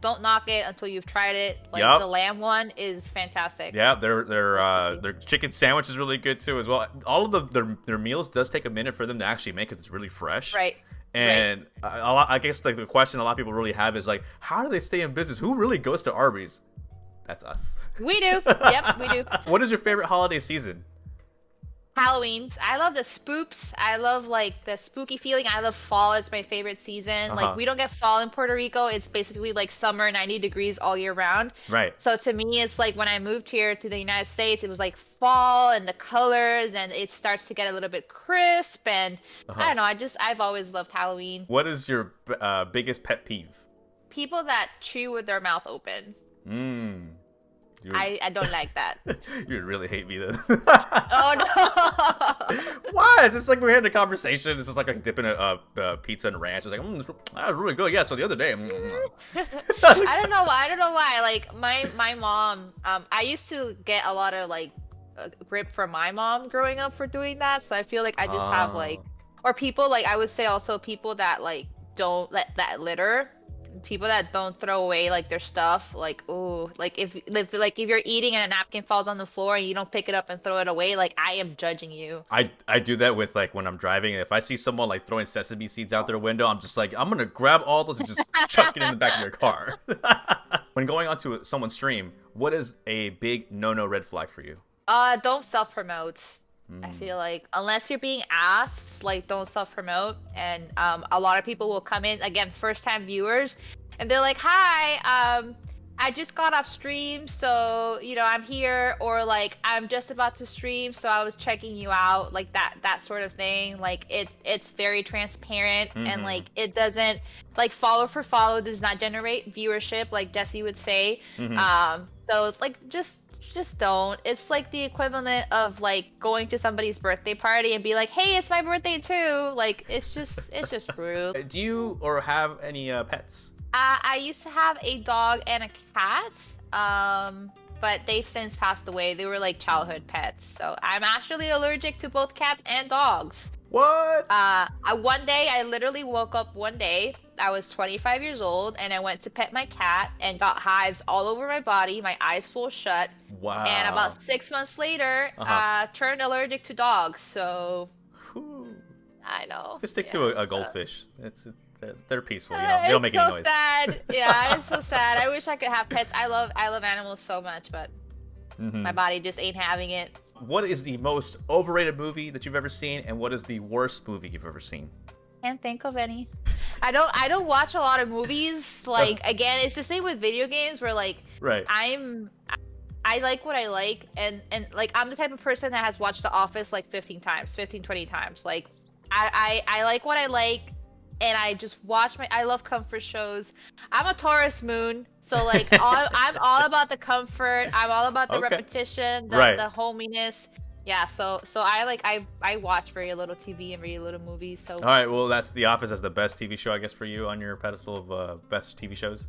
don't knock it until you've tried it. Like, Yup. the lamb one is fantastic. Yeah, their chicken sandwich is really good too as well. All of their meals does take a minute for them to actually make, because it's really fresh. Right. And I guess like the question a lot of people really have is like, how do they stay in business? Who really goes to Arby's? That's us. We do. Yep, we do. What is your favorite holiday season? Halloween's. I love the spooks. I love like the spooky feeling. I love fall. It's my favorite season. Like, we don't get fall in Puerto Rico. It's basically like summer, 90 degrees all year round. Right. So to me, it's like when I moved here to the United States, it was like fall and the colors, and it starts to get a little bit crisp. And I don't know. I've always loved Halloween. What is your biggest pet peeve? People that chew with their mouth open. I don't like that. You would really hate me then. Oh no! What? It's just like we're having a conversation. It's just like dipping a pizza in ranch. It's like, that was really good. Yeah. So the other day, I don't know why. Like, my mom. I used to get a lot of like grip from my mom growing up for doing that. So I feel like I just have like, or people like, I would say also people that like don't let that litter. people that don't throw away like their stuff, like, oh, like if you're eating and a napkin falls on the floor and you don't pick it up and throw it away, like I am judging you. I do that with like when I'm driving. If I see someone like throwing sesame seeds out their window, I'm just like, I'm gonna grab all those and just chuck it in the back of your car. When going onto someone's stream, what is a big no red flag for you? Don't self-promote. I feel like unless you're being asked, like don't self-promote. And a lot of people will come in, again, first-time viewers, and they're like, hi, I just got off stream, so I'm here, or like I'm just about to stream, so I was checking you out, like that sort of thing. Like it's very transparent, and like it doesn't, like, follow for follow does not generate viewership, like Jesse would say. So it's like just don't. It's like the equivalent of like going to somebody's birthday party and be like, hey, it's my birthday too. Like it's just rude. Do you or have any pets? I used to have a dog and a cat, but they've since passed away. They were like childhood pets, so I'm actually allergic to both cats and dogs. What? One day, I literally woke up one day, I was 25 years old, and I went to pet my cat and got hives all over my body, my eyes full shut. Wow. And about 6 months later, turned allergic to dogs, so... Whew. I know. Just stick to a goldfish. They're peaceful, you don't make any noise. It's so sad. Yeah, it's so sad. I wish I could have pets. I love animals so much, but my body just ain't having it. What is the most overrated movie that you've ever seen, and what is the worst movie you've ever seen? Can't think of any. I don't watch a lot of movies. Like, again, it's the same with video games where like right. I like what I like, and like I'm the type of person that has watched The Office like 20 times. Like I like what I like, and I just watch I love comfort shows. I'm a Taurus moon, so like I'm all about the comfort. I'm all about the repetition, the hominess. Yeah, so I watch very little TV and very little movies. So all right, well, that's The Office as the best TV show, I guess, for you on your pedestal of best TV shows.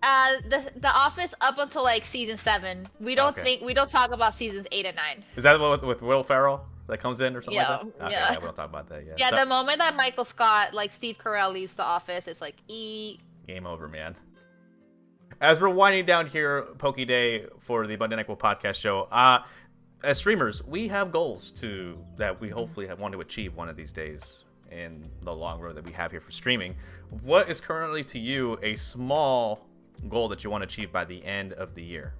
The Office up until like season 7. We don't talk about seasons 8 and 9. Is that with Will Ferrell that comes in or something like that? Okay, yeah, we don't talk about that. Yeah, the moment that Michael Scott, like Steve Carell, leaves The Office, it's like game over, man. As we're winding down here, PokiDay, for the Monday Nyquil podcast show, as streamers, we have goals that we hopefully want to achieve one of these days in the long road that we have here for streaming. What is currently to you a small goal that you want to achieve by the end of the year?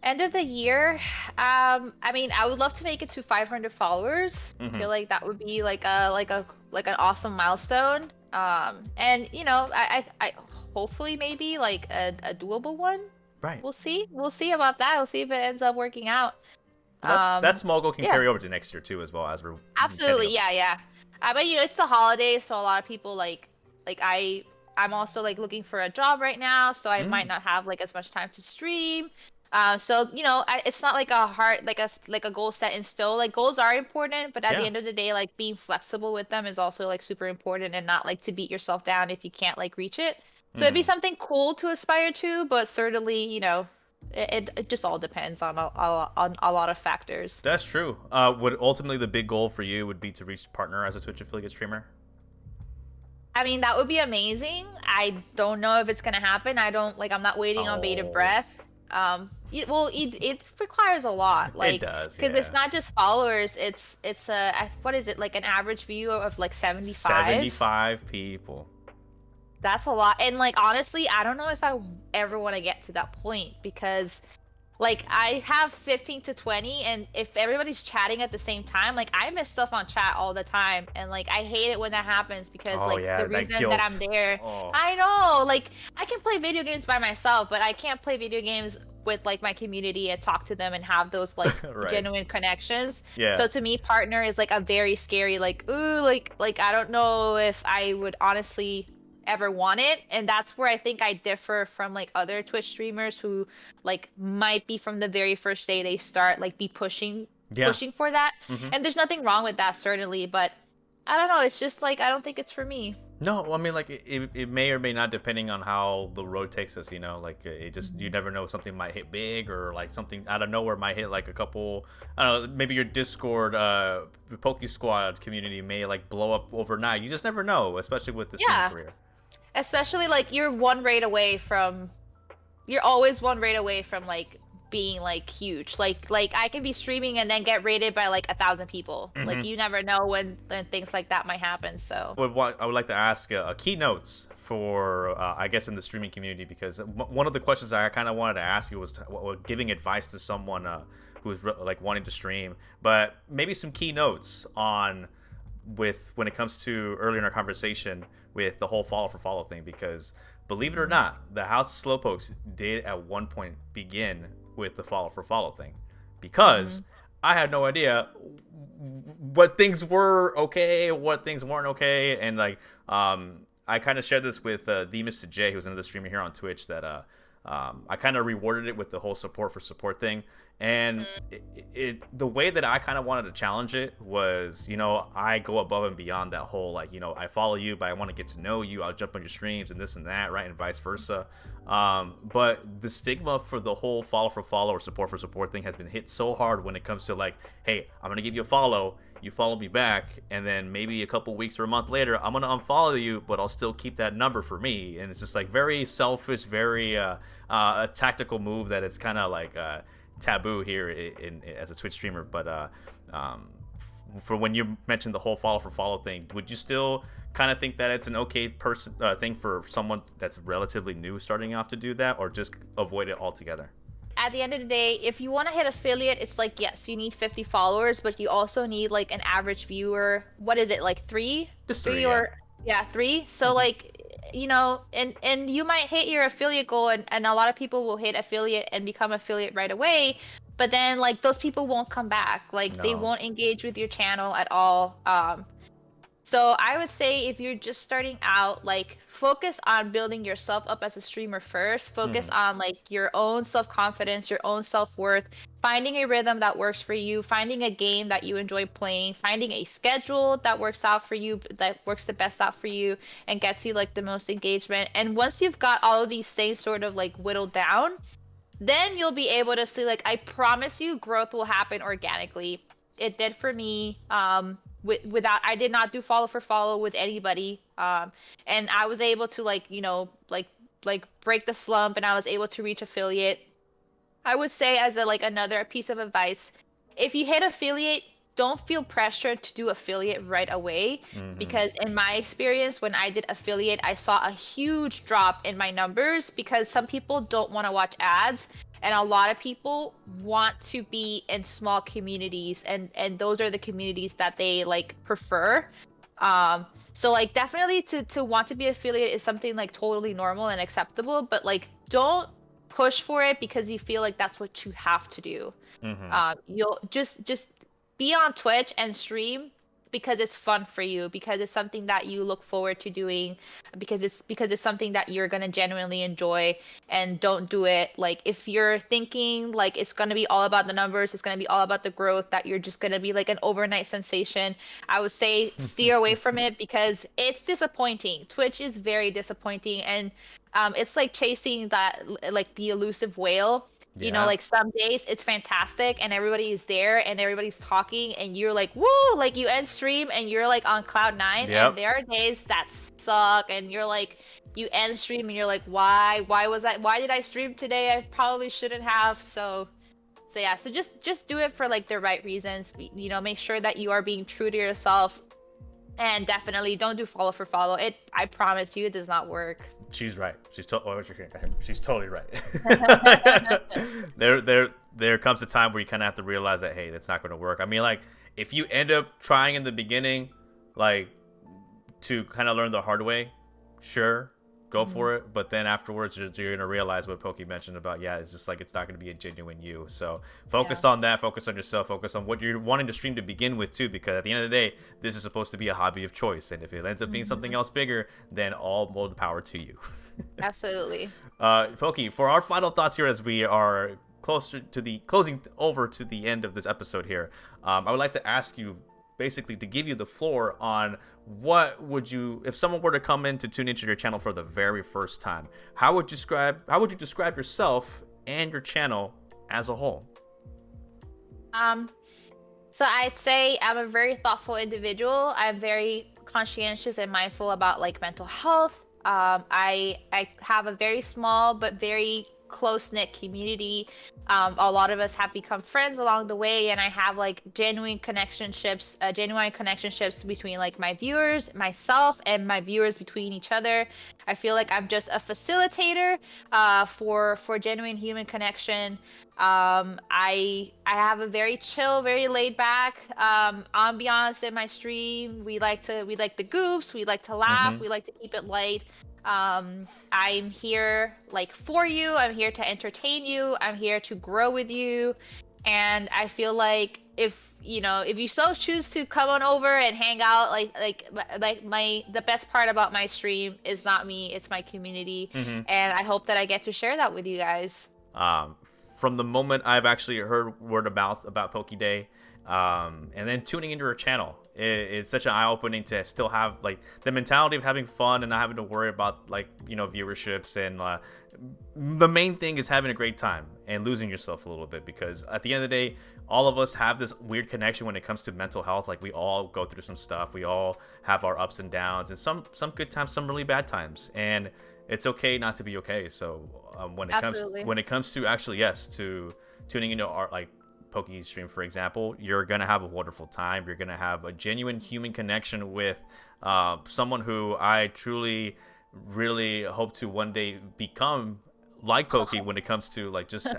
End of the year, I mean, I would love to make it to 500 followers. I feel like that would be like an awesome milestone. And I hopefully maybe like a doable one. Right. We'll see about that. We'll see if it ends up working out. That small goal can carry over to next year too, as well, as we're absolutely, yeah. But it's the holidays, so a lot of people I'm also like looking for a job right now, so I might not have like as much time to stream. So it's not like a hard like a goal set in stone. Like, goals are important, but at the end of the day, like being flexible with them is also like super important, and not like to beat yourself down if you can't like reach it. So it'd be something cool to aspire to, but certainly it just all depends on a lot of factors. That's true. Would ultimately the big goal for you would be to reach partner as a Twitch affiliate streamer? I mean, that would be amazing. I don't know if it's gonna happen. I'm not waiting on bated breath. It requires a lot. Like, it does, because it's not just followers. It's what is it, like an average view of like 75 people. That's a lot. And like, honestly, I don't know if I ever want to get to that point, because like I have 15 to 20, and if everybody's chatting at the same time, like I miss stuff on chat all the time, and like I hate it when that happens, because the reason that I'm there, I know, like I can play video games by myself, but I can't play video games with like my community and talk to them and have those like genuine connections. So to me, partner is like a very scary, like, ooh, like I don't know if I would honestly ever want it. And that's where I think I differ from like other Twitch streamers who like might be from the very first day they start like be pushing for that. And there's nothing wrong with that, certainly, but I don't know, it's just like I don't think it's for me. No, I mean, like it may or may not, depending on how the road takes us, like it just, you never know, something might hit big, or like something out of nowhere might hit like a couple, I don't know, maybe your Discord Poke Squad community may like blow up overnight. You just never know, especially with the streaming career. Especially like you're always one raid away from like being like huge. Like I can be streaming and then get raided by like 1,000 people. Like you never know when things like that might happen. So I would like to ask keynotes for I guess in the streaming community, because one of the questions I kind of wanted to ask you was giving advice to someone who's like wanting to stream, but maybe some keynotes on when it comes to earlier in our conversation with the whole follow for follow thing, because believe it or not, the House of Slowpokes did at one point begin with the follow for follow thing, because I had no idea what things were okay, what things weren't okay, and like I kind of shared this with the Mr. J, who's another streamer here on Twitch, that I kind of rewarded it with the whole support for support thing. And the way that I kind of wanted to challenge it was, I go above and beyond that whole, like, I follow you, but I want to get to know you. I'll jump on your streams and this and that, right? And vice versa. But the stigma for the whole follow for follow or support for support thing has been hit so hard when it comes to like, hey, I'm going to give you a follow. You follow me back, and then maybe a couple weeks or a month later, I'm gonna unfollow you, but I'll still keep that number for me. And it's just like very selfish, very a tactical move that it's kind of like taboo here as a Twitch streamer. But for when you mentioned the whole follow for follow thing, would you still kind of think that it's an okay thing for someone that's relatively new starting off to do that, or just avoid it altogether? At the end of the day, if you want to hit affiliate, it's like, yes, you need 50 followers, but you also need like an average viewer. What is it, like three? Just three, or yeah, three. So like, and you might hit your affiliate goal, and a lot of people will hit affiliate and become affiliate right away. But then like those people won't come back. Like they won't engage with your channel at all. So I would say if you're just starting out, like focus on building yourself up as a streamer first. Focus on like your own self-confidence, your own self-worth, finding a rhythm that works for you, finding a game that you enjoy playing, finding a schedule that works out for you, that works the best out for you and gets you like the most engagement. And once you've got all of these things sort of like whittled down, then you'll be able to see, like, I promise you growth will happen organically. It did for me. Without, I did not do follow for follow with anybody, and I was able to like break the slump, and I was able to reach affiliate. I would say as another piece of advice, if you hit affiliate, don't feel pressured to do affiliate right away, because in my experience, when I did affiliate, I saw a huge drop in my numbers because some people don't want to watch ads. And a lot of people want to be in small communities, and those are the communities that they like prefer. So like definitely to want to be affiliate is something like totally normal and acceptable, but like don't push for it because you feel like that's what you have to do. You'll just be on Twitch and stream because it's fun for you, because it's something that you look forward to doing, because it's something that you're gonna genuinely enjoy. And don't do it like if you're thinking like it's gonna be all about the numbers, it's gonna be all about the growth, that you're just gonna be like an overnight sensation. I would say steer away from it because it's disappointing. Twitch is very disappointing, and it's like chasing that like the elusive whale. You know, like some days it's fantastic and everybody is there and everybody's talking and you're like, woo, like you end stream and you're like on cloud nine. And there are days that suck and you're like, you end stream and you're like, why did I stream today? I probably shouldn't have. So yeah, so just do it for like the right reasons. You know, make sure that you are being true to yourself, and definitely don't do follow for follow. I promise you, it does not work. She's right. She's totally right. There comes a time where you kind of have to realize that, hey, that's not going to work. I mean, like, if you end up trying in the beginning, like, to kind of learn the hard way, sure, go for it. But then afterwards, you're going to realize what Poki mentioned about, it's just like it's not going to be a genuine you. So focus on that. Focus on yourself. Focus on what you're wanting to stream to begin with, too, because at the end of the day, this is supposed to be a hobby of choice. And if it ends up being something else bigger, then all more the power to you. Absolutely. Poki, for our final thoughts here as we are closing over to the end of this episode here, I would like to ask you, basically, to give you the floor on what would you, if someone were to come in to tune into your channel for the very first time, how would you describe yourself and your channel as a whole? So I'd say I'm a very thoughtful individual. I'm very conscientious and mindful about like mental health. I have a very small but very close-knit community. A lot of us have become friends along the way, and I have like genuine connectionships between like my viewers, myself, and my viewers between each other. I feel like I'm just a facilitator for genuine human connection. I have a very chill, very laid back ambiance in my stream. We like the goofs, we like to laugh, we like to keep it light. I'm here like for you. I'm here to entertain you. I'm here to grow with you. And I feel like if you so choose to come on over and hang out, the best part about my stream is not me, it's my community. And I hope that I get to share that with you guys. From the moment I've actually heard word of mouth about PokiDay, and then tuning into her channel, it's such an eye-opening to still have like the mentality of having fun and not having to worry about like viewerships, and the main thing is having a great time and losing yourself a little bit, because at the end of the day, all of us have this weird connection when it comes to mental health. Like we all go through some stuff, we all have our ups and downs, and some good times, some really bad times, and it's okay not to be okay. So when it comes to actually to tuning into our like Poki stream, for example, you're gonna have a wonderful time. You're gonna have a genuine human connection with someone who I truly really hope to one day become like Poki when it comes to like just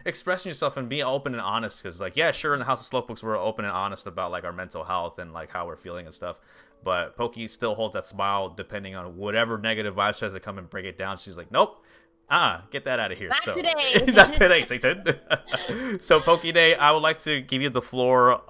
expressing yourself and being open and honest. Because like, yeah, sure, in the House of Slowpokes we're open and honest about like our mental health and like how we're feeling and stuff, but Poki still holds that smile depending on whatever negative vibes tries to come and break it down. She's like, nope, get that out of here. Not today. Not today, Satan. So PokiDay, I would like to give you the floor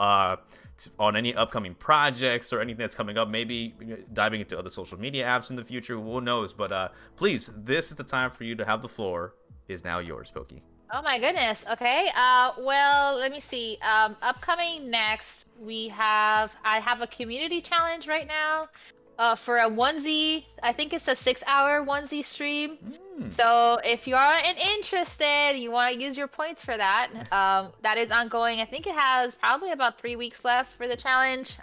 on any upcoming projects or anything that's coming up, maybe diving into other social media apps in the future, who knows. But please, this is the time for you to have the floor. Is now yours, Poki. Oh my goodness. Okay. Well, let me see. Upcoming next, I have a community challenge right now. For a onesie. I think it's a 6-hour onesie stream. So if you are interested, you want to use your points for that. That is ongoing. I think it has probably about 3 weeks left for the challenge.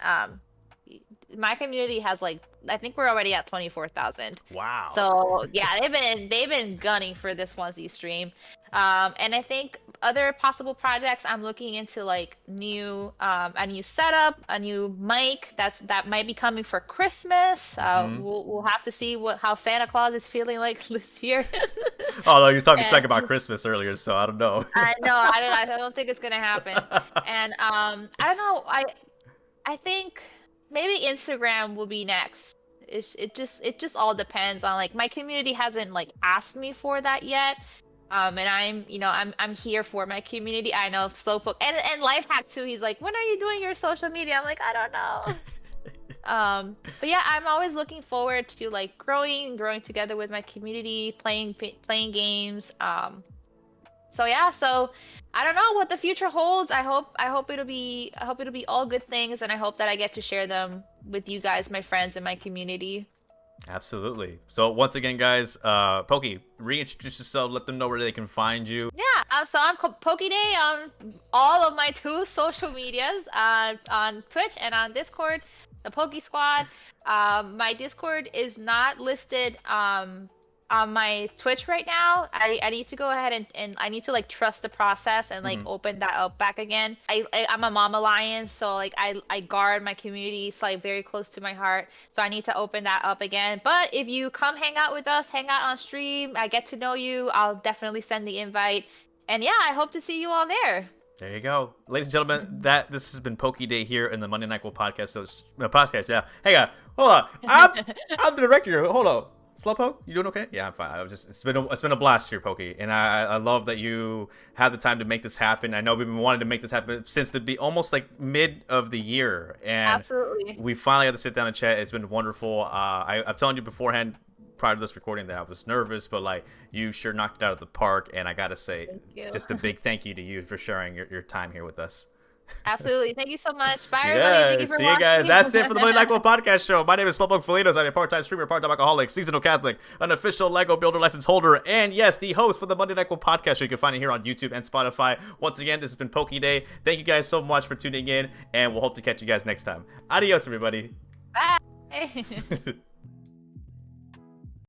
My community has I think we're already at 24,000. Wow. So yeah, they've been gunning for this onesie stream. And I think other possible projects, I'm looking into like a new setup, a new mic that might be coming for Christmas. We'll have to see how Santa Claus is feeling like this year. Oh no, you're talking smack about Christmas earlier, so I don't know. I don't think it's gonna happen. And I don't know. I think maybe Instagram will be next. It just all depends on like my community hasn't like asked me for that yet. And I'm here for my community. I know Slowpoke and Lifehack too. He's like, when are you doing your social media? I'm like, I don't know. But yeah, I'm always looking forward to like growing together with my community, playing games. So yeah, so I don't know what the future holds. I hope it'll be all good things, and I hope that I get to share them with you guys, my friends, and my community. Absolutely. So once again, guys, Poki, reintroduce yourself. Let them know where they can find you. Yeah. So I'm PokiDay on all of my 2 social medias, on Twitch and on Discord, the Poki Squad. My Discord is not listed on my Twitch right now. I need to go ahead and I need to like trust the process and like open that up back again. I'm a mama lion, so like I guard my community. It's like very close to my heart, so I need to open that up again. But if you come hang out with us, hang out on stream, I get to know you, I'll definitely send the invite. And yeah, I hope to see you all there. There you go, ladies and gentlemen. This has been PokiDay here in the Monday Nyquil podcast. So podcast, yeah. Hey, hold on. I'm the director here. Hold on. Slowpoke, you doing okay? Yeah, I'm fine. It's been a blast here, Poki, and I love that you had the time to make this happen. I know we've been wanting to make this happen since almost like mid of the year, and absolutely, we finally got to sit down and chat. It's been wonderful. I'm telling you beforehand, prior to this recording, that I was nervous, but like you sure knocked it out of the park, and I gotta say, just a big thank you to you for sharing your time here with us. Absolutely. Thank you so much. Bye, everybody. Thank you for see watching. You guys. That's it for the Monday Nyquil podcast show. My name is SlowpokeFelitos. I'm a part-time streamer, part-time alcoholic, seasonal Catholic, an official Lego Builder license holder, and yes, the host for the Monday Nyquil podcast show. You can find it here on YouTube and Spotify. Once again, this has been PokiDay. Thank you guys so much for tuning in, and we'll hope to catch you guys next time. Adios, everybody. Bye.